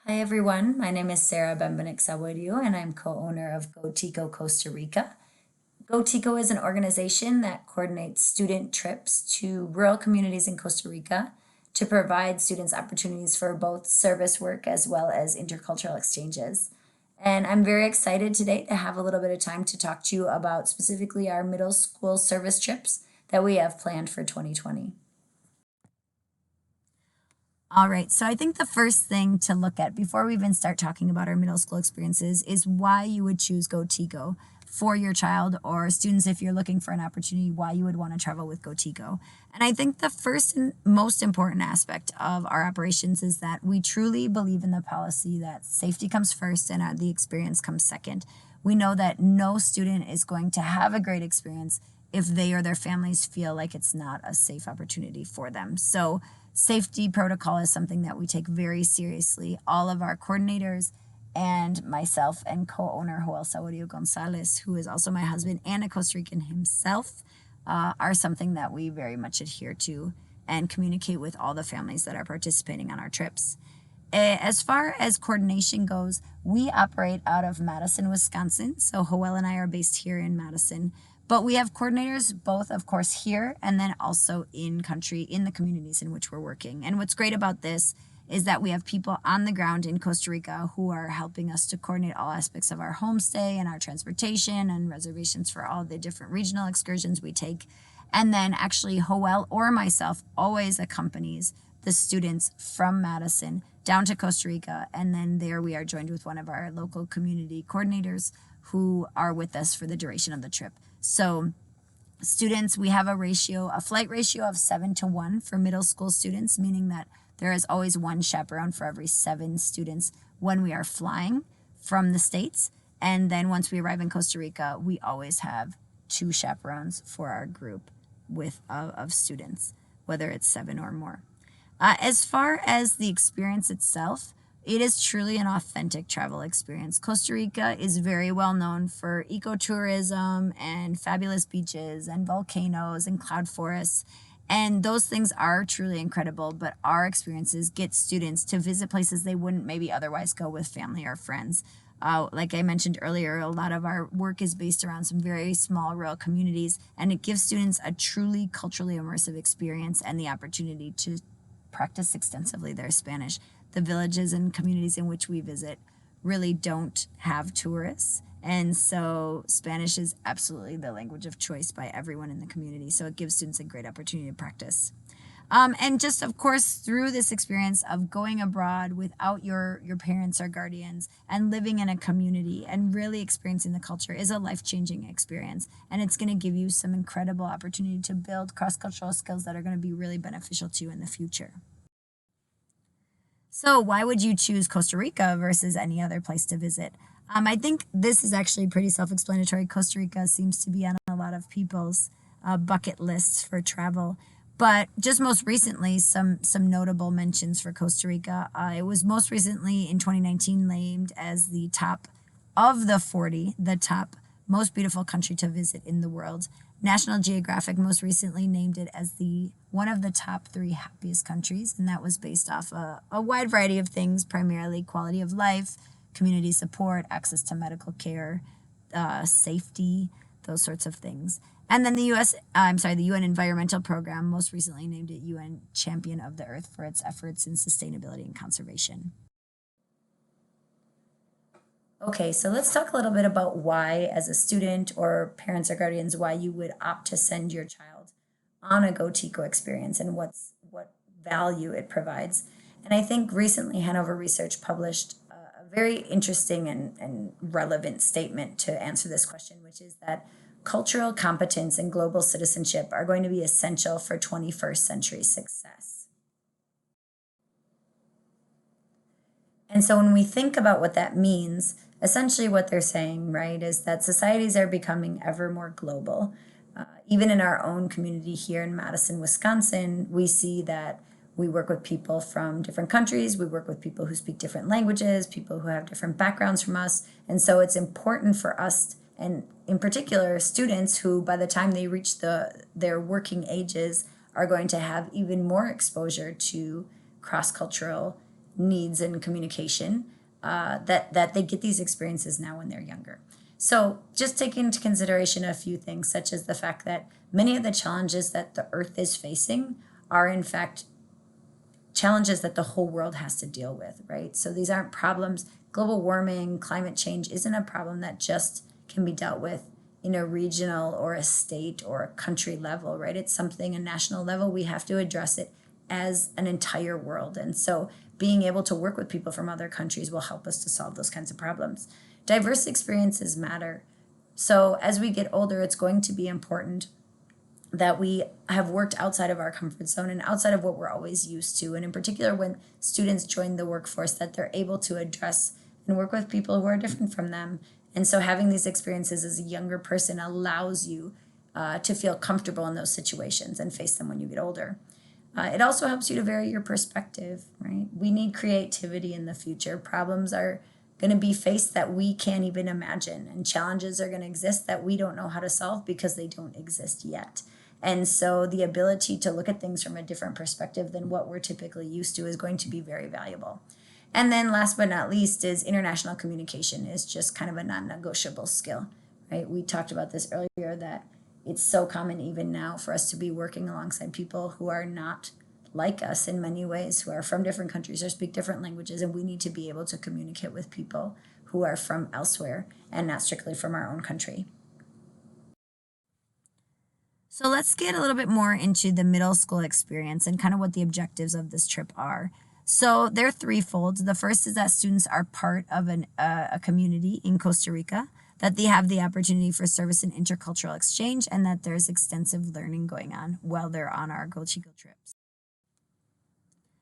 Hi everyone, my name is Sarah Bembenek Sawadio and I'm co-owner of Go Tico Costa Rica. Go Tico is an organization that coordinates student trips to rural communities in Costa Rica to provide students opportunities for both service work as well as intercultural exchanges. And I'm very excited today to have a little bit of time to talk to you about specifically our middle school service trips that we have planned for 2020. All right, so I think the first thing to look at before we even start talking about our middle school experiences is why you would choose GoTigo for your child or students if you're looking for an opportunity, why you would want to travel with GoTigo. And I think the first and most important aspect of our operations is that we truly believe in the policy that safety comes first and the experience comes second. We know that no student is going to have a great experience if they or their families feel like it's not a safe opportunity for them. So safety protocol is something that we take very seriously. All of our coordinators and myself and co-owner Joel Sawadio Gonzalez, who is also my husband and a Costa Rican himself, are something that we very much adhere to and communicate with all the families that are participating on our trips. As far as coordination goes, we operate out of Madison, Wisconsin. So Joel and I are based here in Madison. But we have coordinators both, of course, here and then also in country, in the communities in which we're working. And what's great about this is that we have people on the ground in Costa Rica who are helping us to coordinate all aspects of our homestay and our transportation and reservations for all the different regional excursions we take. And then actually Joel or myself always accompanies the students from Madison down to Costa Rica. And then there we are joined with one of our local community coordinators who are with us for the duration of the trip. So students, we have a flight ratio of 7-to-1 for middle school students, meaning that there is always one chaperone for every 7 students when we are flying from the States. And then once we arrive in Costa Rica, we always have 2 chaperones for our group of students, whether it's 7 or more. As far as the experience itself, it is truly an authentic travel experience. Costa Rica is very well known for ecotourism and fabulous beaches and volcanoes and cloud forests. And those things are truly incredible, but our experiences get students to visit places they wouldn't maybe otherwise go with family or friends. Like I mentioned earlier, a lot of our work is based around some very small rural communities, and it gives students a truly culturally immersive experience and the opportunity to practice extensively their Spanish. The villages and communities in which we visit really don't have tourists. And so Spanish is absolutely the language of choice by everyone in the community. So it gives students a great opportunity to practice. And just, of course, through this experience of going abroad without your parents or guardians and living in a community and really experiencing the culture is a life-changing experience. And it's going to give you some incredible opportunity to build cross-cultural skills that are going to be really beneficial to you in the future. So why would you choose Costa Rica versus any other place to visit? I think this is actually pretty self-explanatory. Costa Rica seems to be on a lot of people's bucket lists for travel. But just most recently, some notable mentions for Costa Rica. It was most recently in 2019 named as the top of the 40, the top most beautiful country to visit in the world. National Geographic most recently named it as the one of the top 3 happiest countries, and that was based off a wide variety of things, primarily quality of life, community support, access to medical care, safety, those sorts of things. And then the UN Environmental Program most recently named it UN Champion of the Earth for its efforts in sustainability and conservation. Okay, so let's talk a little bit about why, as a student or parents or guardians, why you would opt to send your child on a GoTico experience and what value it provides. And I think recently Hanover Research published a very interesting and relevant statement to answer this question, which is that cultural competence and global citizenship are going to be essential for 21st century success. And so when we think about what that means, essentially what they're saying, right, is that societies are becoming ever more global. Even in our own community here in Madison, Wisconsin, we see that we work with people from different countries. We work with people who speak different languages, people who have different backgrounds from us. And so it's important for us, and in particular, students who by the time they reach their working ages are going to have even more exposure to cross-cultural needs and communication, that they get these experiences now when they're younger. So just take into consideration a few things, such as the fact that many of the challenges that the earth is facing are in fact challenges that the whole world has to deal with, right? So these aren't problems. Global warming, climate change isn't a problem that just can be dealt with in a regional or a state or a country level, right? It's something, a national level. We have to address it as an entire world. And so being able to work with people from other countries will help us to solve those kinds of problems. Diverse experiences matter. So as we get older, it's going to be important that we have worked outside of our comfort zone and outside of what we're always used to. And in particular, when students join the workforce, that they're able to address and work with people who are different from them. And so having these experiences as a younger person allows you to feel comfortable in those situations and face them when you get older. It also helps you to vary your perspective, right? We need creativity in the future. Problems are going to be faced that we can't even imagine, and challenges are going to exist that we don't know how to solve because they don't exist yet. And so the ability to look at things from a different perspective than what we're typically used to is going to be very valuable. And then last but not least is international communication is just kind of a non-negotiable skill, right? We talked about this earlier, that it's so common even now for us to be working alongside people who are not like us in many ways, who are from different countries or speak different languages, and we need to be able to communicate with people who are from elsewhere and not strictly from our own country. So let's get a little bit more into the middle school experience and kind of what the objectives of this trip are. So they're threefold. The first is that students are part of a community in Costa Rica, that they have the opportunity for service and intercultural exchange, and that there's extensive learning going on while they're on our Go Chico trips.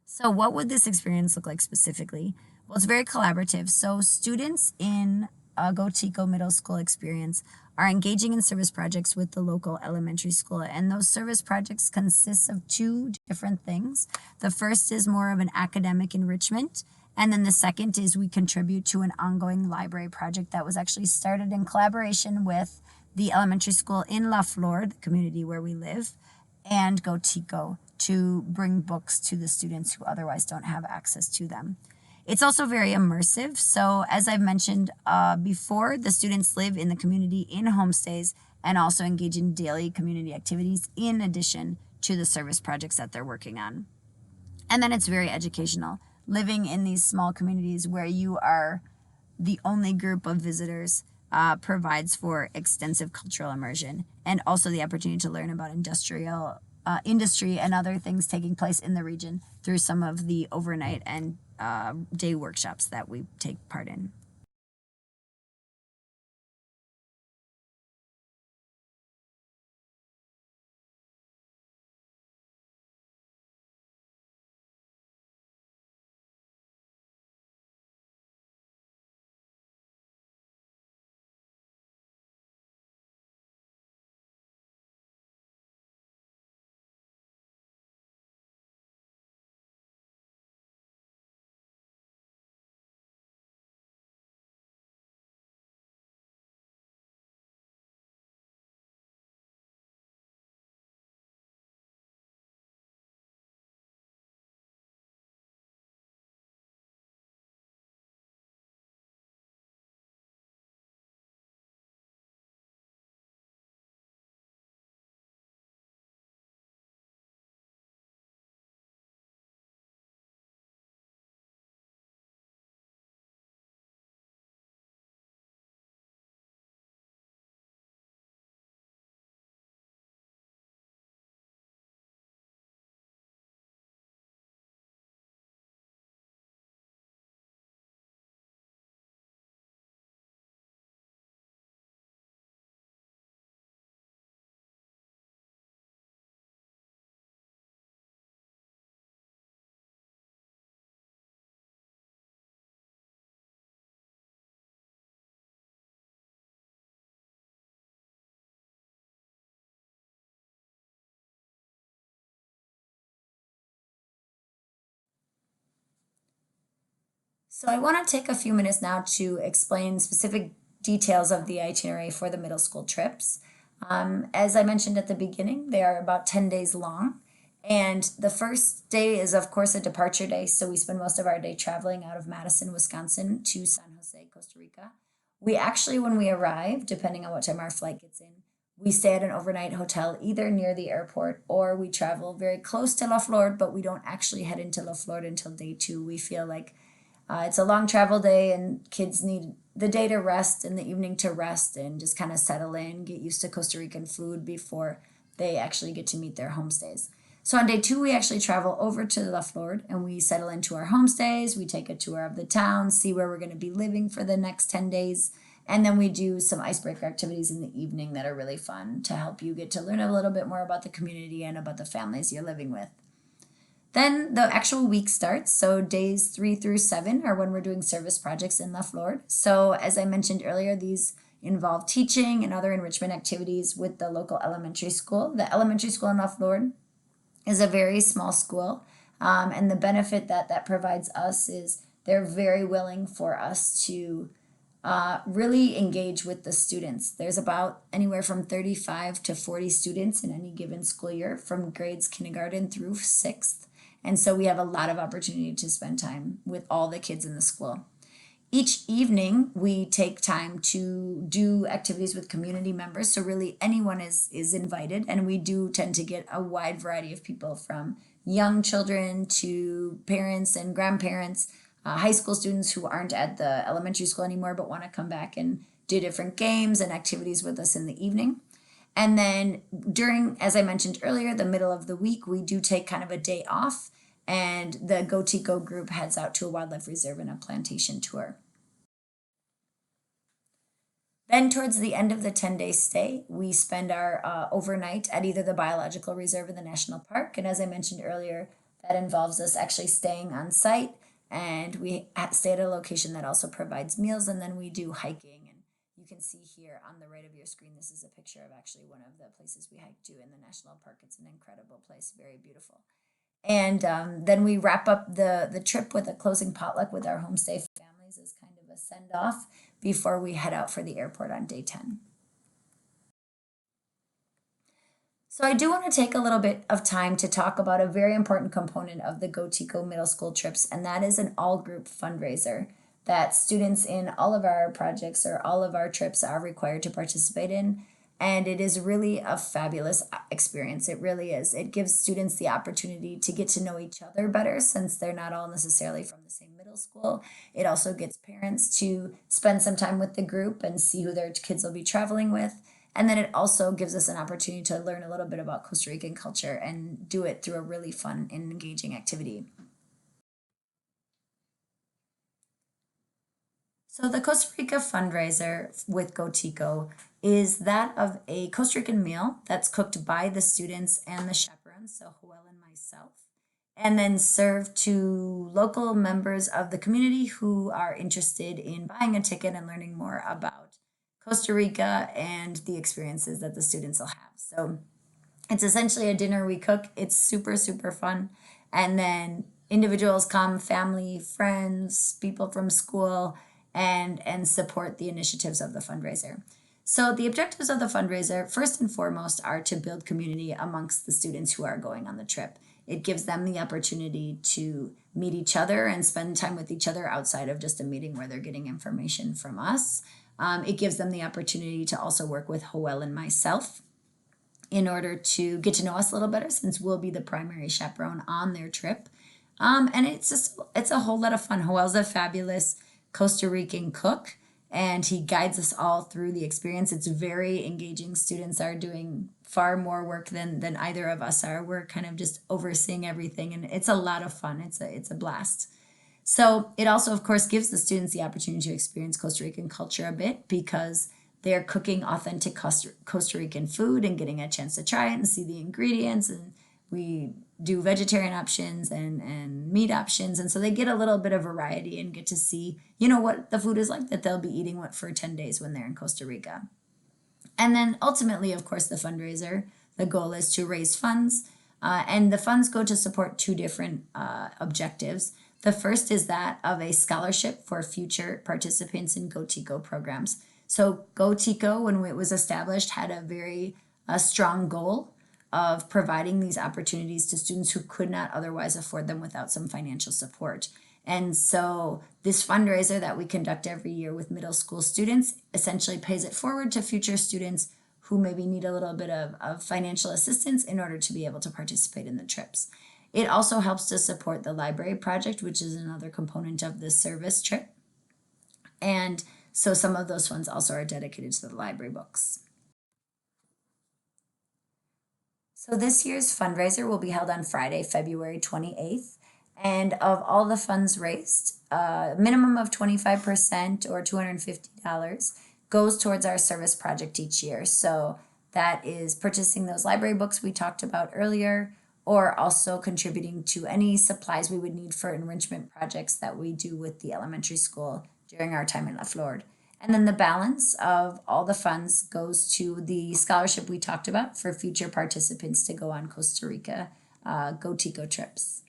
So what would this experience look like specifically? Well, it's very collaborative. So students in a Go Tico middle school experience are engaging in service projects with the local elementary school. And those service projects consist of two different things. The first is more of an academic enrichment. And then the second is we contribute to an ongoing library project that was actually started in collaboration with the elementary school in La Flor, the community where we live, and Go Tico, to bring books to the students who otherwise don't have access to them. It's also very immersive. So as I've mentioned before, the students live in the community in homestays and also engage in daily community activities in addition to the service projects that they're working on. And then it's very educational. Living in these small communities where you are the only group of visitors provides for extensive cultural immersion and also the opportunity to learn about industry and other things taking place in the region through some of the overnight and day workshops that we take part in. So I want to take a few minutes now to explain specific details of the itinerary for the middle school trips. As I mentioned at the beginning, they are about 10 days long. And the first day is, of course, a departure day. So we spend most of our day traveling out of Madison, Wisconsin to San Jose, Costa Rica. We actually, when we arrive, depending on what time our flight gets in, we stay at an overnight hotel either near the airport or we travel very close to La Flor, but we don't actually head into La Flor until day two. We feel like it's a long travel day and kids need the day to rest and the evening to rest and just kind of settle in, get used to Costa Rican food before they actually get to meet their homestays. So on day two, we actually travel over to La Flor and we settle into our homestays. We take a tour of the town, see where we're going to be living for the next 10 days. And then we do some icebreaker activities in the evening that are really fun to help you get to learn a little bit more about the community and about the families you're living with. Then the actual week starts. So days 3 through 7 are when we're doing service projects in La Flor. So as I mentioned earlier, these involve teaching and other enrichment activities with the local elementary school. The elementary school in La Flor is a very small school. And the benefit that that provides us is they're very willing for us to really engage with the students. There's about anywhere from 35 to 40 students in any given school year from grades kindergarten through sixth. And so we have a lot of opportunity to spend time with all the kids in the school. Each evening, we take time to do activities with community members. So really anyone is invited. And we do tend to get a wide variety of people from young children to parents and grandparents, high school students who aren't at the elementary school anymore but want to come back and do different games and activities with us in the evening. And then during, as I mentioned earlier, the middle of the week, we do take kind of a day off, and the Go Tico group heads out to a wildlife reserve and a plantation tour. Then, towards the end of the 10-day stay, we spend our overnight at either the biological reserve or the national park. And as I mentioned earlier, that involves us actually staying on site, and we stay at a location that also provides meals, and then we do hiking. And you can see here on the right of your screen, this is a picture of actually one of the places we hike to in the national park. It's an incredible place, very beautiful. And then we wrap up the trip with a closing potluck with our homestay families as kind of a send off before we head out for the airport on day 10. So I do want to take a little bit of time to talk about a very important component of the GoTico middle school trips, and that is an all group fundraiser that students in all of our projects or all of our trips are required to participate in. And it is really a fabulous experience. It really is. It gives students the opportunity to get to know each other better since they're not all necessarily from the same middle school. It also gets parents to spend some time with the group and see who their kids will be traveling with. And then it also gives us an opportunity to learn a little bit about Costa Rican culture and do it through a really fun and engaging activity. So the Costa Rica fundraiser with GoTico is that of a Costa Rican meal that's cooked by the students and the chaperones, so Joel and myself, and then served to local members of the community who are interested in buying a ticket and learning more about Costa Rica and the experiences that the students will have. So it's essentially a dinner we cook. It's super, super fun. And then individuals come, family, friends, people from school, and support the initiatives of the fundraiser. So the objectives of the fundraiser, first and foremost, are to build community amongst the students who are going on the trip. It gives them the opportunity to meet each other and spend time with each other outside of just a meeting where they're getting information from us. It gives them the opportunity to also work with Joel and myself in order to get to know us a little better since we'll be the primary chaperone on their trip. And it's a whole lot of fun. Joel's a fabulous Costa Rican cook and he guides us all through the experience. It's very engaging. Students are doing far more work than either of us are. We're kind of just overseeing everything and it's a lot of fun. It's a blast. So it also, of course, gives the students the opportunity to experience Costa Rican culture a bit because they're cooking authentic Costa Rican food and getting a chance to try it and see the ingredients. And we do vegetarian options and meat options. And so they get a little bit of variety and get to see, what the food is like that they'll be eating for 10 days when they're in Costa Rica. And then ultimately, of course, the fundraiser, the goal is to raise funds. And the funds go to support two different objectives. The first is that of a scholarship for future participants in GoTico programs. So GoTico, when it was established, had a very strong goal of providing these opportunities to students who could not otherwise afford them without some financial support. And so this fundraiser that we conduct every year with middle school students essentially pays it forward to future students who maybe need a little bit of financial assistance in order to be able to participate in the trips. It also helps to support the library project, which is another component of the service trip. And so some of those funds also are dedicated to the library books. So this year's fundraiser will be held on Friday, February 28th. And of all the funds raised, a minimum of 25% or $250 goes towards our service project each year. So that is purchasing those library books we talked about earlier, or also contributing to any supplies we would need for enrichment projects that we do with the elementary school during our time in La Florida. And then the balance of all the funds goes to the scholarship we talked about for future participants to go on Costa Rica Go Tico trips.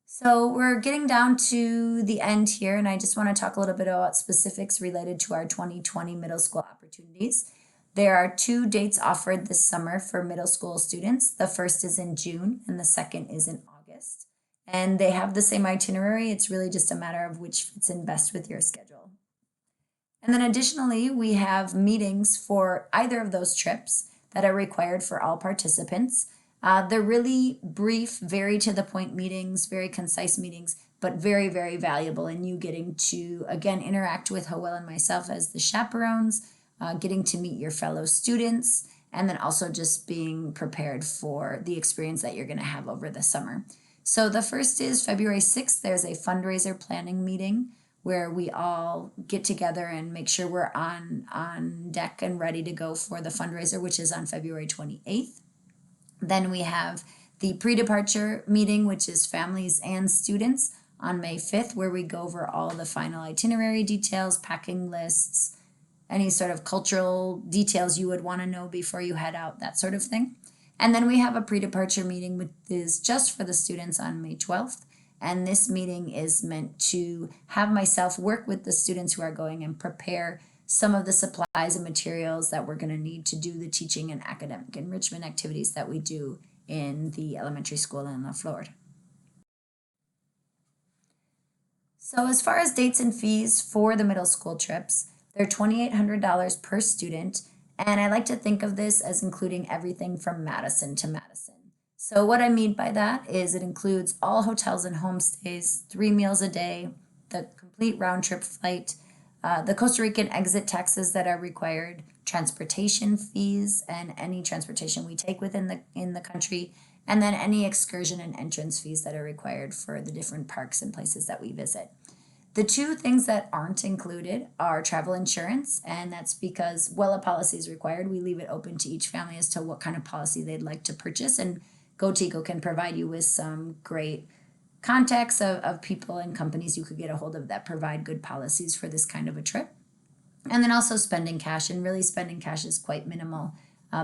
So we're getting down to the end here, and I just want to talk a little bit about specifics related to our 2020 middle school opportunities. There are 2 dates offered this summer for middle school students. The first is in June, and the second is in August. And they have the same itinerary. It's really just a matter of which fits in best with your schedule. And then additionally, we have meetings for either of those trips that are required for all participants. They're really brief, very to the point meetings, very concise meetings, but very, very valuable in you getting to, again, interact with Howell and myself as the chaperones, getting to meet your fellow students, and then also just being prepared for the experience that you're going to have over the summer. So the first is February 6th. There's a fundraiser planning meeting where we all get together and make sure we're on deck and ready to go for the fundraiser, which is on February 28th. Then we have the pre-departure meeting, which is families and students, on May 5th, where we go over all the final itinerary details, packing lists, any sort of cultural details you would want to know before you head out, that sort of thing. And then we have a pre-departure meeting, which is just for the students, on May 12th. And this meeting is meant to have myself work with the students who are going and prepare some of the supplies and materials that we're going to need to do the teaching and academic enrichment activities that we do in the elementary school in La Florida. So as far as dates and fees for the middle school trips, they're $2,800 per student. And I like to think of this as including everything from Madison to Madison. So what I mean by that is it includes all hotels and homestays, 3 meals a day, the complete round trip flight, the Costa Rican exit taxes that are required, transportation fees, and any transportation we take within the country, and then any excursion and entrance fees that are required for the different parks and places that we visit. The 2 things that aren't included are travel insurance, and that's because while a policy is required, we leave it open to each family as to what kind of policy they'd like to purchase, and Go Tico can provide you with some great contacts of people and companies you could get a hold of that provide good policies for this kind of a trip. And then also spending cash, and really spending cash is quite minimal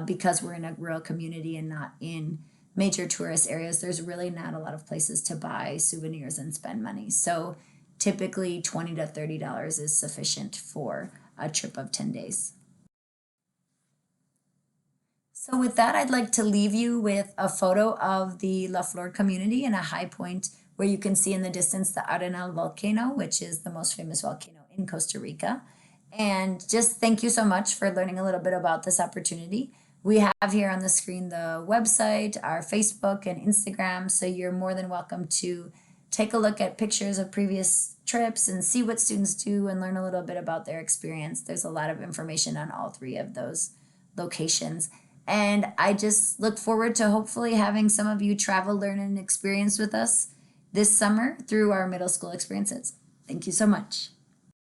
because we're in a rural community and not in major tourist areas. There's really not a lot of places to buy souvenirs and spend money. So typically $20 to $30 is sufficient for a trip of 10 days. So with that, I'd like to leave you with a photo of the La Flor community in a high point where you can see in the distance the Arenal volcano, which is the most famous volcano in Costa Rica. And just thank you so much for learning a little bit about this opportunity. We have here on the screen the website, our Facebook and Instagram, so you're more than welcome to take a look at pictures of previous trips and see what students do and learn a little bit about their experience. There's a lot of information on all 3 of those locations. And I just look forward to hopefully having some of you travel, learn, and experience with us this summer through our middle school experiences. Thank you so much.